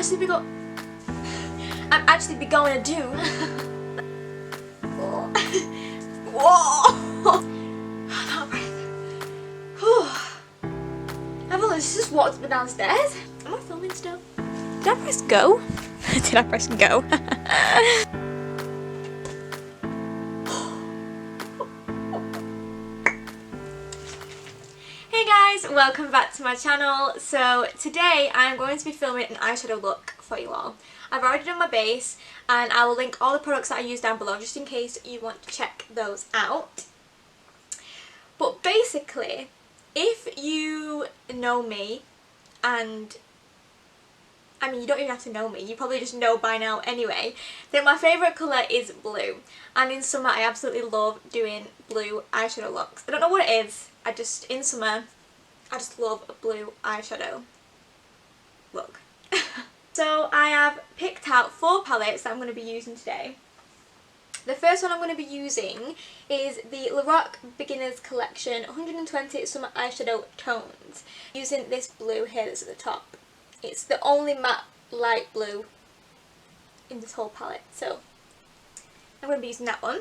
actually be going to do. Whoa! That breath. I've only just walked downstairs. Am I filming still? Did I press go? Did I press go? Hey guys, welcome back to my channel. So today I'm going to be filming an eyeshadow look for you all. I've already done my base and I will link all the products that I use down below just in case you want to check those out. But basically, if you know me, and I mean you don't even have to know me, you probably just know by now anyway, then my favourite colour is blue. And in summer I absolutely love doing blue eyeshadow looks. I don't know what it is, in summer I just love a blue eyeshadow look. So I have picked out 4 palettes that I'm going to be using today. The first one I'm going to be using is the Lorac Beginners Collection 120 Summer Eyeshadow Tones. Using this blue here that's at the top. It's the only matte light blue in this whole palette, so I'm going to be using that one.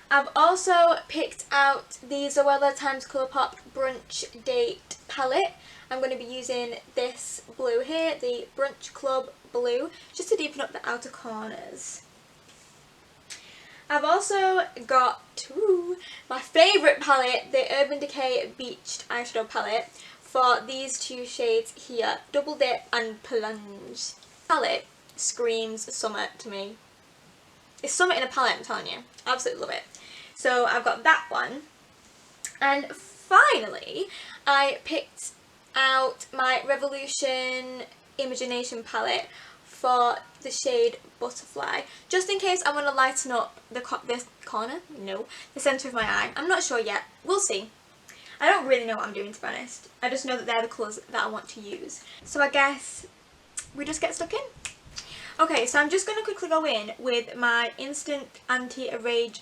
I've also picked out the Zoella Times Colourpop Brunch Date palette. I'm going to be using this blue here, the Brunch Club blue, just to deepen up the outer corners. I've also got my favourite palette, the Urban Decay Beached eyeshadow palette, for these 2 shades here, Double Dip and Plunge. Palette screams summer to me. It's summer in a palette, I'm telling you. Absolutely love it. So I've got that one. And finally, I picked out my Revolution Imagination palette for the shade Butterfly, just in case I want to lighten up this corner, the centre of my eye. I'm not sure yet, we'll see. I don't really know what I'm doing, to be honest. I just know that they're the colours that I want to use. So I guess we just get stuck in. Okay, so I'm just going to quickly go in with my Instant Anti-Age...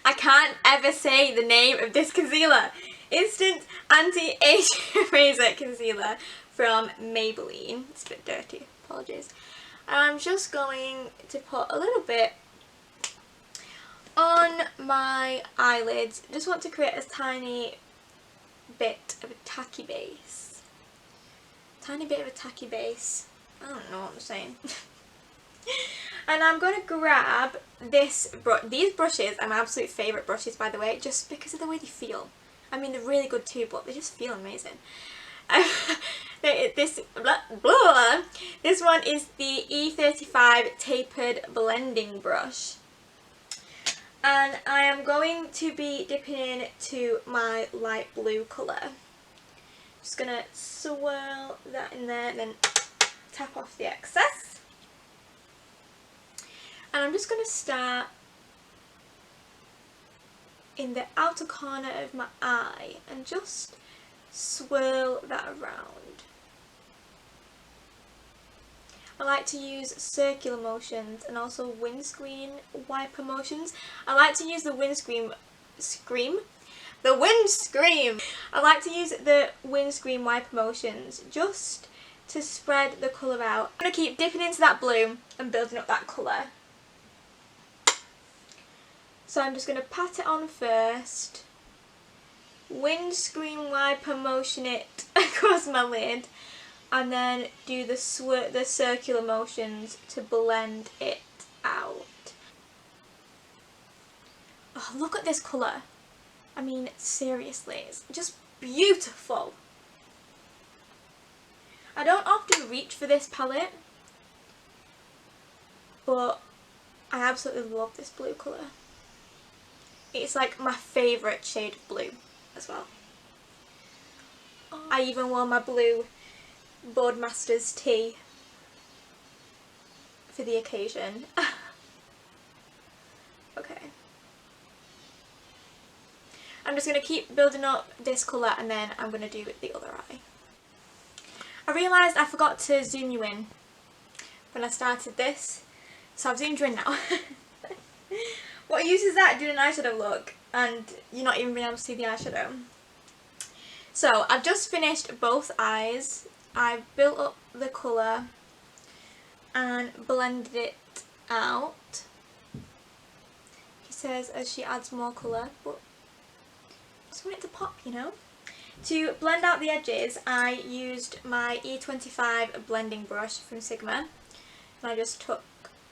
I can't ever say the name of this concealer. Instant Anti-Age Eraser Concealer from Maybelline. It's a bit dirty, apologies. And I'm just going to put a little bit on my eyelids. Just want to create a tiny bit of a tacky base. Tiny bit of a tacky base. I don't know what I'm saying. And I'm going to grab this brush. These brushes are my absolute favourite brushes, by the way, just because of the way they feel. I mean, they're really good too, but they just feel amazing. This one is the E35 Tapered Blending Brush. And I am going to be dipping into my light blue colour. Just going to swirl that in there and then tap off the excess. And I'm just going to start in the outer corner of my eye and just swirl that around. I like to use circular motions and also windscreen wiper motions. I like to use the windscreen wiper motions just to spread the colour out. I'm going to keep dipping into that blue and building up that colour. So I'm just going to pat it on first, windscreen wiper motion it across my lid, and then do the circular motions to blend it out. Oh, look at this colour. I mean, seriously, it's just beautiful. I don't often reach for this palette, but I absolutely love this blue colour. It's like my favourite shade of blue as well. I even wore my blue Boardmasters tee for the occasion. Okay. I'm just going to keep building up this colour and then I'm going to do the other eye. I realised I forgot to zoom you in when I started this, so I've zoomed you in now. What use is that doing an eyeshadow look and you're not even being able to see the eyeshadow? So I've just finished both eyes. I've built up the colour and blended it out. He says as she adds more colour, but I just want it to pop, you know. To blend out the edges, I used my E25 blending brush from Sigma, and I just took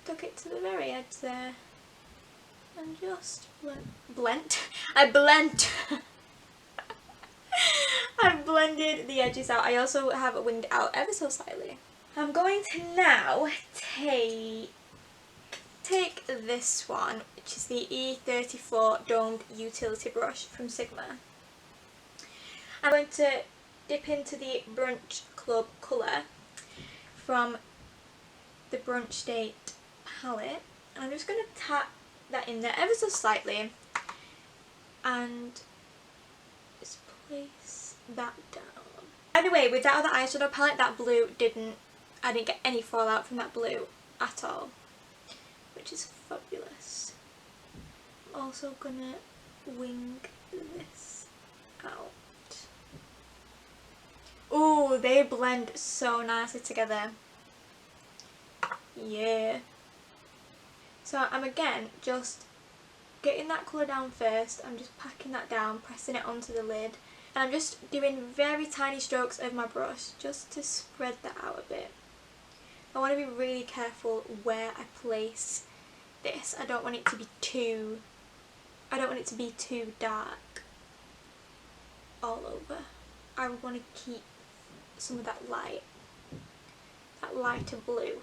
it to the very edge there and just blend. I blended the edges out. I also have winged out ever so slightly. I'm going to now take this one, which is the E34 domed utility brush from Sigma. I'm going to dip into the Brunch Club colour from the Brunch Date palette, and I'm just going to tap that in there ever so slightly and just place that down. By the way, with that other eyeshadow palette, that blue I didn't get any fallout from that blue at all, which is fabulous. I'm also gonna wing this out. Ooh, they blend so nicely together. Yeah. So I'm again just getting that colour down first. I'm just packing that down, pressing it onto the lid, and I'm just doing very tiny strokes of my brush just to spread that out a bit. I want to be really careful where I place this. I don't want it to be too dark all over. I want to keep some of that lighter blue.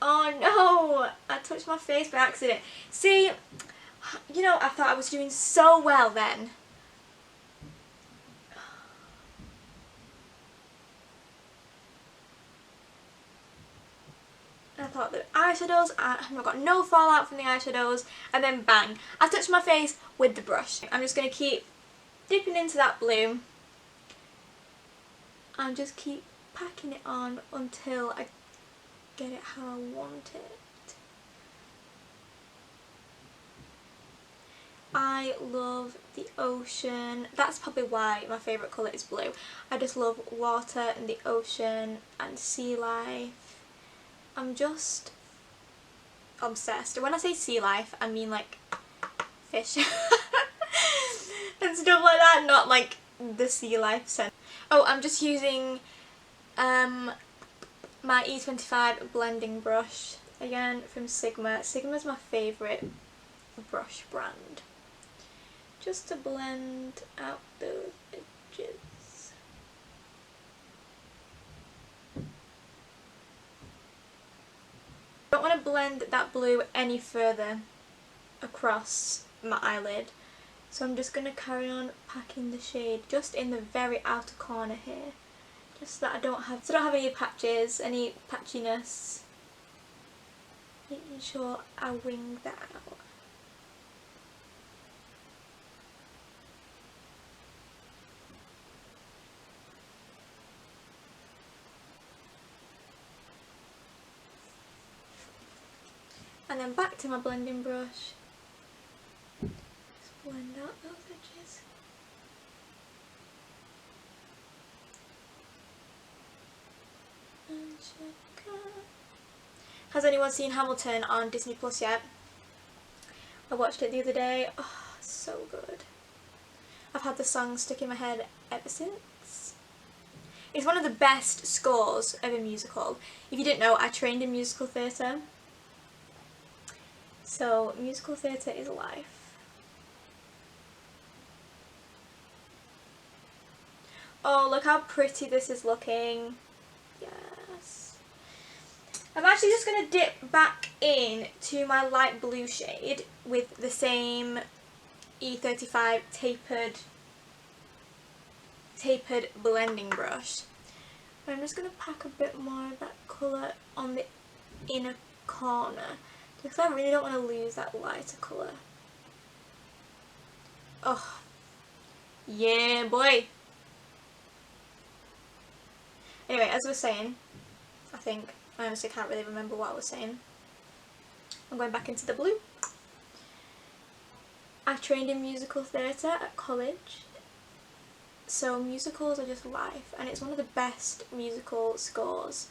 Oh no! I touched my face by accident. See, you know, I thought I was doing so well then. I thought the eyeshadows, I've got no fallout from the eyeshadows, and then bang, I touched my face with the brush. I'm just going to keep dipping into that blue and just keep packing it on until I get it how I want it. I love the ocean. That's probably why my favourite colour is blue. I just love water and the ocean and sea life. I'm just obsessed. When I say sea life, I mean like fish and stuff like that, not like the sea life scent. Oh, I'm just using my E25 blending brush, again from Sigma. Sigma's my favourite brush brand. Just to blend out those edges. I don't want to blend that blue any further across my eyelid, so I'm just going to carry on packing the shade just in the very outer corner here, just so that I don't have any patches, any patchiness. Making sure I wing that out. And then back to my blending brush. Just blend out those edges. And check out. Has anyone seen Hamilton on Disney Plus yet? I watched it the other day. Oh, so good. I've had the song stuck in my head ever since. It's one of the best scores of a musical. If you didn't know, I trained in musical theatre. So musical theatre is life. Oh, look how pretty this is looking. Yes. I'm actually just going to dip back in to my light blue shade with the same E35 tapered blending brush. And I'm just going to pack a bit more of that colour on the inner corner, because I really don't want to lose that lighter colour. Oh, yeah boy. Anyway, as I was saying, I honestly can't really remember what I was saying. I'm going back into the blue. I trained in musical theatre at college, so musicals are just life, and it's one of the best musical scores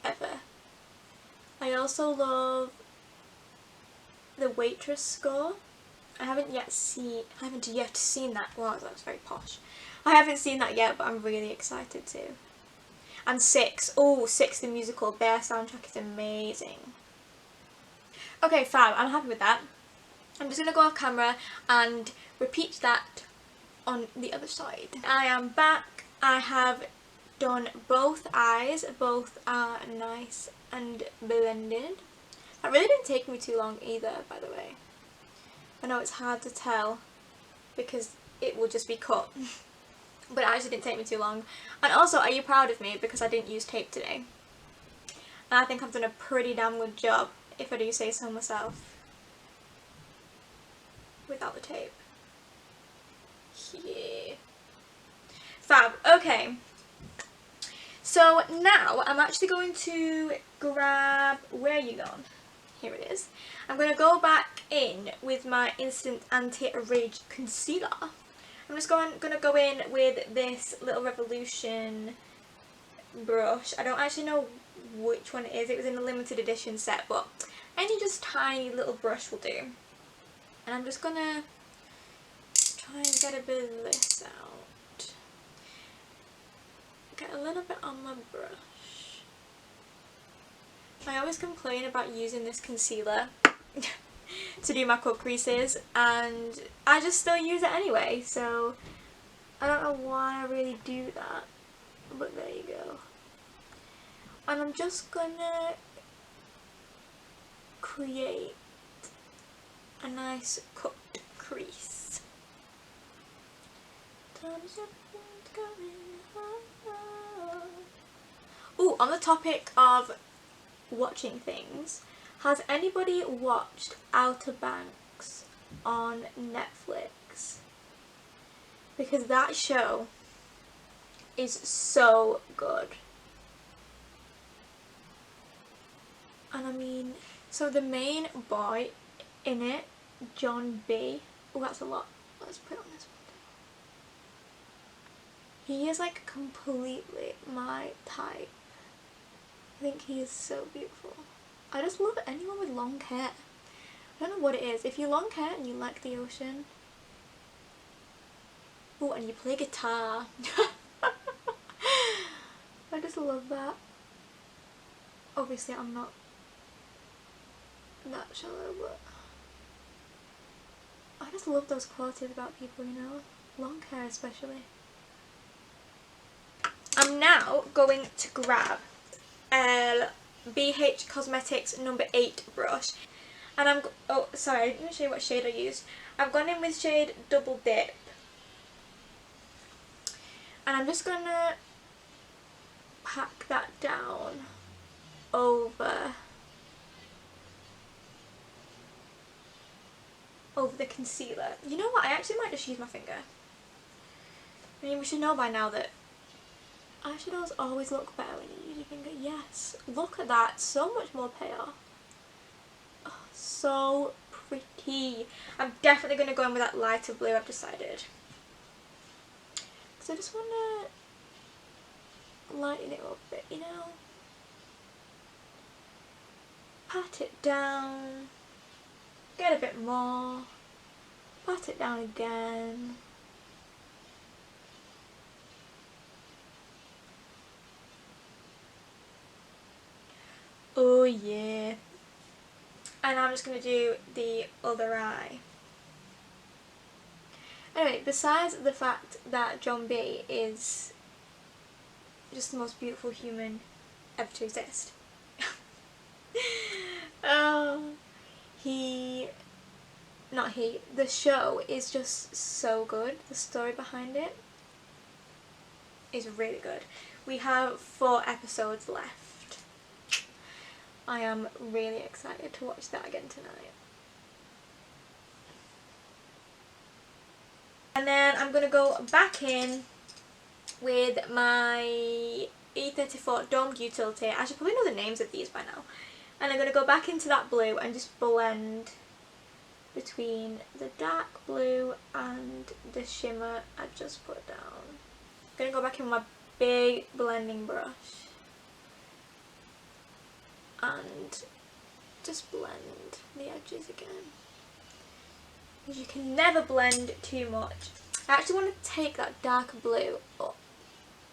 ever. I also love the Waitress score. I haven't yet seen that. Wow, that's very posh. I haven't seen that yet, but I'm really excited to. And Six. Oh, Six the musical. Their soundtrack is amazing. Okay, fab. I'm happy with that. I'm just going to go off camera and repeat that on the other side. I am back. I have done both eyes. Both are nice and blended. That really didn't take me too long either, by the way. I know it's hard to tell because it will just be cut. But it actually didn't take me too long. And also, are you proud of me because I didn't use tape today? And I think I've done a pretty damn good job, if I do say so myself, without the tape. Yeah. Fab. Okay. So now I'm actually going to grab, where are you gone? Here it is. I'm going to go back in with my Instant Anti-Age Concealer. I'm just going to go in with this Little Revolution brush. I don't actually know which one it is. It was in a limited edition set, but any just tiny little brush will do. And I'm just going to try and get a bit of this out. Get a little bit on my brush. I always complain about using this concealer to do my cut creases, and I just still use it anyway, so I don't know why I really do that, but there you go. And I'm just gonna create a nice cut crease. Oh, on the topic of watching things, has anybody watched Outer Banks on Netflix? Because that show is so good. And I mean, so the main boy in it, John B. Oh, that's a lot. Let's put it on this one. He is like completely my type. I think he is so beautiful. I just love anyone with long hair. I don't know what it is. If you long hair and you like the ocean. Oh, and you play guitar. I just love that. Obviously I'm not that shallow, but I just love those qualities about people, you know? Long hair especially. I'm now going to grab BH Cosmetics number 8 brush, and oh sorry, I didn't show you what shade I used. I've gone in with shade Double Dip, and I'm just gonna pack that down over the concealer. You know what, I actually might just use my finger. I mean, we should know by now that eyeshadows always look better when you use your finger. Yes, look at that, so much more payoff. Oh, so pretty. I'm definitely going to go in with that lighter blue, I've decided. Because I just want to lighten it up a bit, you know. Pat it down. Get a bit more. Pat it down again. Oh yeah. And I'm just going to do the other eye. Anyway, besides the fact that John B is just the most beautiful human ever to exist. The show is just so good. The story behind it is really good. We have 4 episodes left. I am really excited to watch that again tonight. And then I'm going to go back in with my E34 Domed Utility. I should probably know the names of these by now. And I'm going to go back into that blue and just blend between the dark blue and the shimmer I just put down. I'm going to go back in my big blending brush and just blend the edges again. Because you can never blend too much. I actually want to take that dark blue up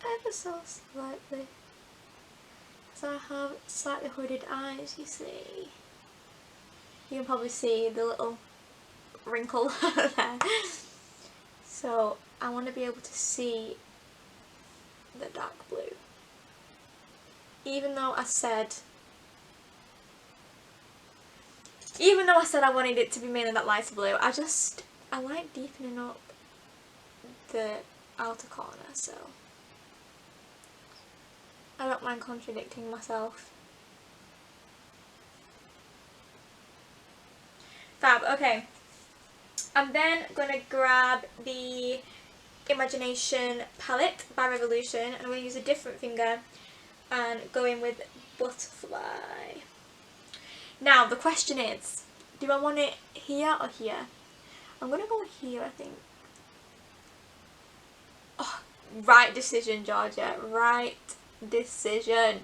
ever so slightly. Because I have slightly hooded eyes, you see. You can probably see the little wrinkle there. So I want to be able to see the dark blue. Even though I said I wanted it to be mainly that lighter blue, I like deepening up the outer corner, so I don't mind contradicting myself. Fab, okay. I'm then going to grab the Imagination palette by Revolution, and I'm going to use a different finger and go in with Butterfly. Now the question is, do I want it here or here? I'm going to go here, I think. Oh, right decision, Georgia. Right decision.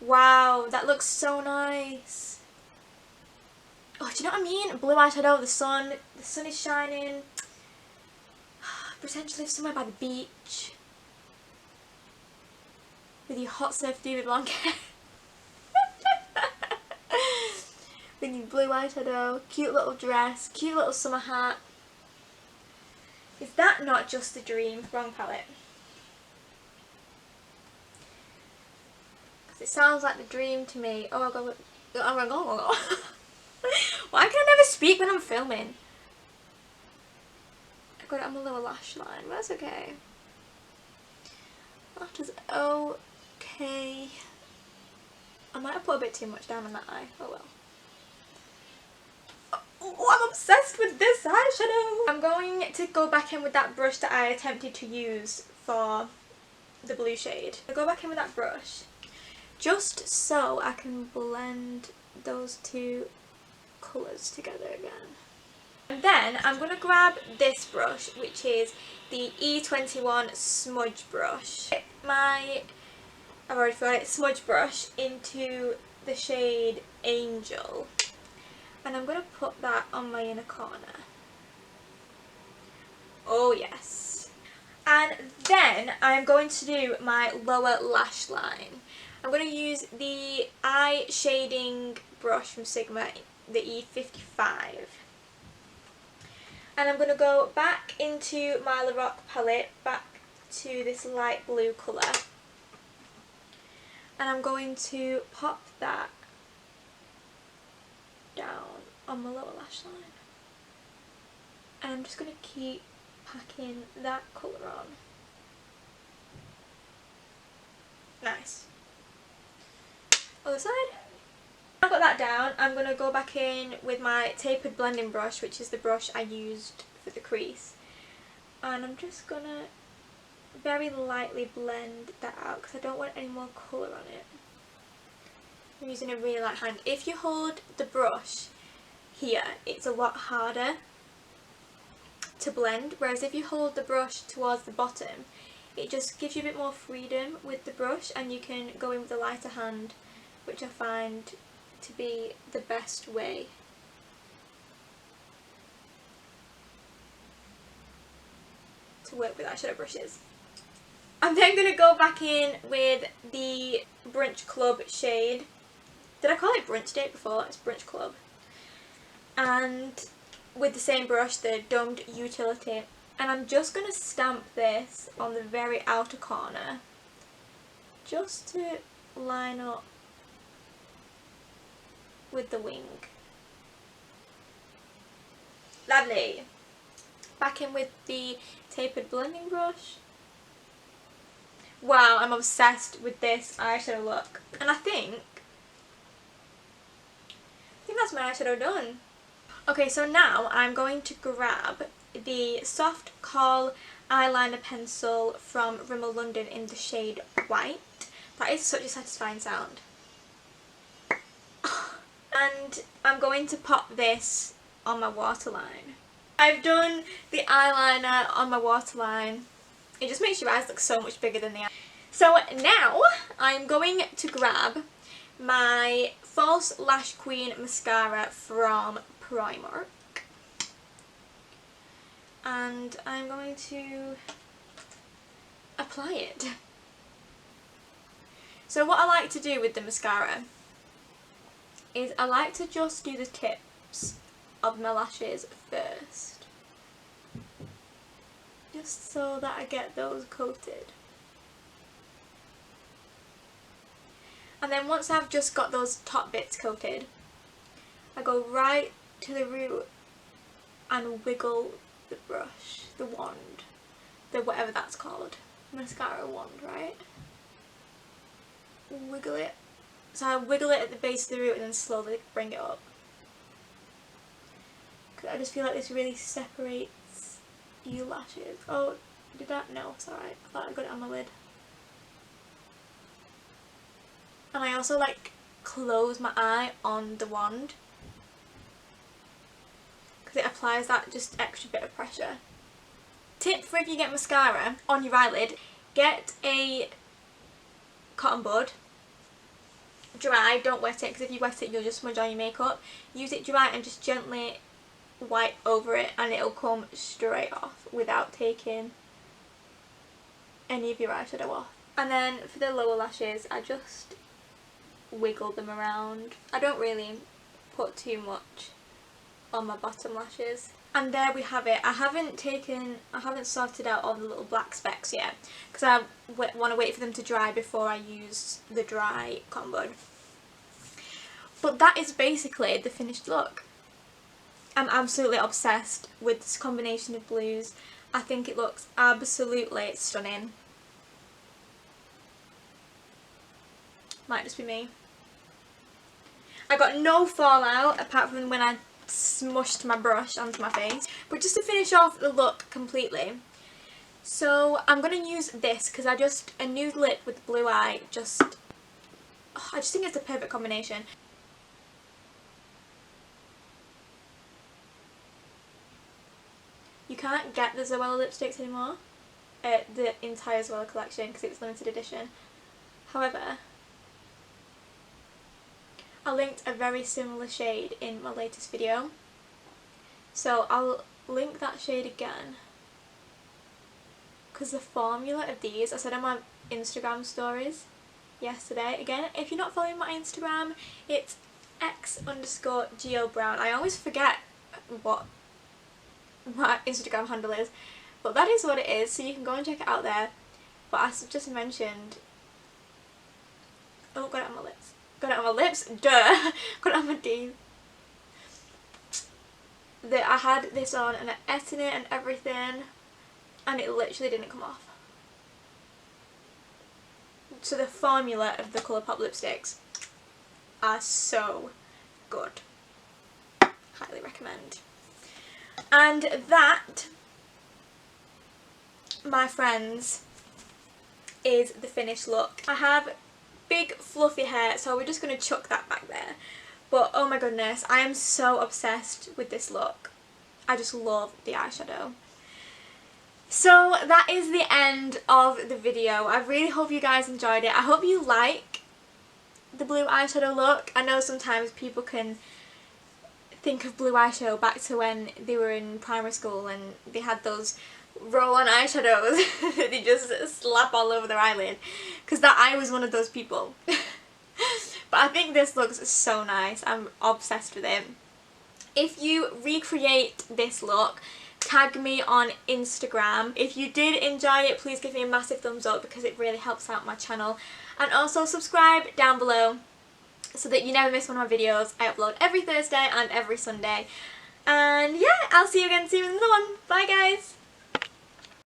Wow, that looks so nice. Oh, do you know what I mean? Blue eyeshadow, the sun is shining. Potentially somewhere by the beach. With your hot surf duvet blonde hair. With your blue eyeshadow, cute little dress, cute little summer hat. Is that not just a dream? Wrong palette. Because it sounds like the dream to me. Oh my god. Oh my god. Why can I never speak when I'm filming? I got it on my lower lash line, but that's okay. That is okay. I might have put a bit too much down on that eye. Oh well. Oh, I'm obsessed with this eyeshadow. I'm going to go back in with that brush that I attempted to use for the blue shade. I'll go back in with that brush just so I can blend those two colours together again. And then I'm going to grab this brush, which is the E21 smudge brush. I've already forgot it, smudge brush into the shade Angel. And I'm going to put that on my inner corner. Oh yes. And then I'm going to do my lower lash line. I'm going to use the eye shading brush from Sigma, the E55. And I'm going to go back into my Lorac palette, back to this light blue colour. And I'm going to pop that down on my lower lash line. And I'm just going to keep packing that colour on. Nice. Other side. I've got that down. I'm going to go back in with my tapered blending brush, which is the brush I used for the crease. And I'm just going to very lightly blend that out because I don't want any more colour on it. I'm using a really light hand. If you hold the brush here, it's a lot harder to blend, whereas if you hold the brush towards the bottom, it just gives you a bit more freedom with the brush and you can go in with a lighter hand, which I find to be the best way. To work with eyeshadow brushes. I'm then going to go back in with the Brunch Club shade. Did I call it Brunch Date before? It's Brunch Club. And with the same brush, the Domed Utility. And I'm just going to stamp this on the very outer corner. Just to line up with the wing. Lovely. Back in with the tapered blending brush. Wow, I'm obsessed with this eyeshadow look. And I think that's my eyeshadow done. Okay, so now I'm going to grab the Soft Kohl eyeliner pencil from Rimmel London in the shade White. That is such a satisfying sound. And I'm going to pop this on my waterline. I've done the eyeliner on my waterline. It just makes your eyes look so much bigger than they are. So now I'm going to grab my False Lash Queen mascara from Primark. And I'm going to apply it. So what I like to do with the mascara is I like to just do the tips of my lashes first, just so that I get those coated. And then once I've just got those top bits coated, I go right to the root and wiggle the brush, the wand, the whatever that's called, mascara wand, right? Wiggle it. So I wiggle it at the base of the root and then slowly bring it up. Cause I just feel like this really separates your lashes. Oh, did that? No, it's alright. I thought I got it on my lid. And I also like close my eye on the wand, because it applies that just extra bit of pressure. Tip for if you get mascara on your eyelid, get a cotton bud, dry, don't wet it, because if you wet it you'll just smudge on your makeup. Use it dry and just gently wipe over it and it'll come straight off without taking any of your eyeshadow off. And then for the lower lashes I just wiggle them around. I don't really put too much on my bottom lashes. And there we have it. I haven't sorted out all the little black specks yet, because I want to wait for them to dry before I use the dry cotton bud. But that is basically the finished look. I'm absolutely obsessed with this combination of blues. I think it looks absolutely stunning. Might just be me. I got no fallout apart from when I smushed my brush onto my face. But just to finish off the look completely, so I'm going to use this because a nude lip with blue eye, I just think it's a perfect combination. You can't get the Zoella lipsticks anymore, the entire Zoella collection, because it's limited edition. However, I linked a very similar shade in my latest video, so I'll link that shade again, because the formula of these, I said on my Instagram stories yesterday. Again, if you're not following my Instagram, it's x_geobrown. I always forget what my Instagram handle is, but that is what it is, so you can go and check it out there. But as I've just mentioned, oh, got it on my lips. Got it on my lips, duh! Got it on my teeth. I had this on and I ate in it and everything, and it literally didn't come off. So the formula of the Colourpop lipsticks are so good. Highly recommend. And that, my friends, is the finished look. I have big fluffy hair, so we're just going to chuck that back there. But oh my goodness, I am so obsessed with this look. I just love the eyeshadow. So that is the end of the video. I really hope you guys enjoyed it. I hope you like the blue eyeshadow look. I know sometimes people can think of blue eyeshadow back to when they were in primary school and they had those roll-on eyeshadows that they just slap all over their eyelid, because I was one of those people. But I think this looks so nice. I'm obsessed with it. If you recreate this look, tag me on Instagram. If you did enjoy it, please give me a massive thumbs up because it really helps out my channel. And also subscribe down below so that you never miss one of my videos. I upload every Thursday and every Sunday. And yeah, I'll see you again soon in another one. Bye guys!